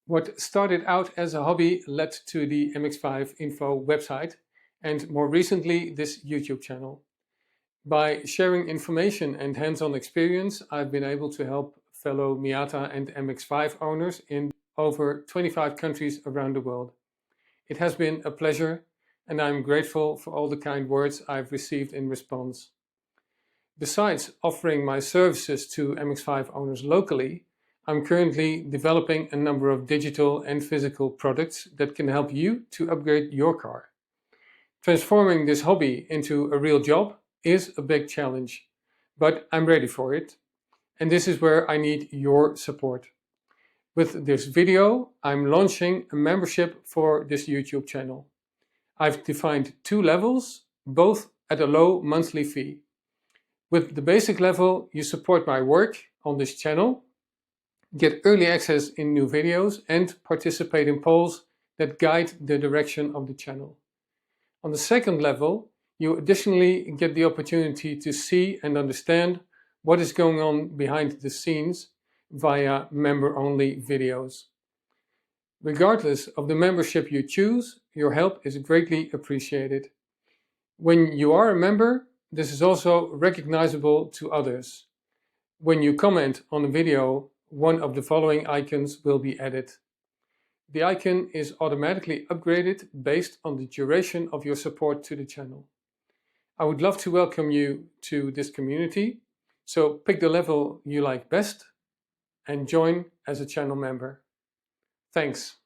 What started out as a hobby led to the MX5info website and more recently this YouTube channel. By sharing information and hands-on experience, I've been able to help fellow Miata and MX5 owners in over 25 countries around the world. It has been a pleasure and I'm grateful for all the kind words I've received in response. Besides offering my services to MX5 owners locally, I'm currently developing a number of digital and physical products that can help you to upgrade your car. Transforming this hobby into a real job is a big challenge, but I'm ready for it. And this is where I need your support. With this video, I'm launching a membership for this YouTube channel. I've defined 2 levels, both at a low monthly fee. With the basic level, you support my work on this channel, get early access in new videos, and participate in polls that guide the direction of the channel. On the second level, you additionally get the opportunity to see and understand what is going on behind the scenes via member-only videos. Regardless of the membership you choose, your help is greatly appreciated. When you are a member, this is also recognizable to others. When you comment on a video, one of the following icons will be added. The icon is automatically upgraded based on the duration of your support to the channel. I would love to welcome you to this community, so pick the level you like best and join as a channel member. Thanks.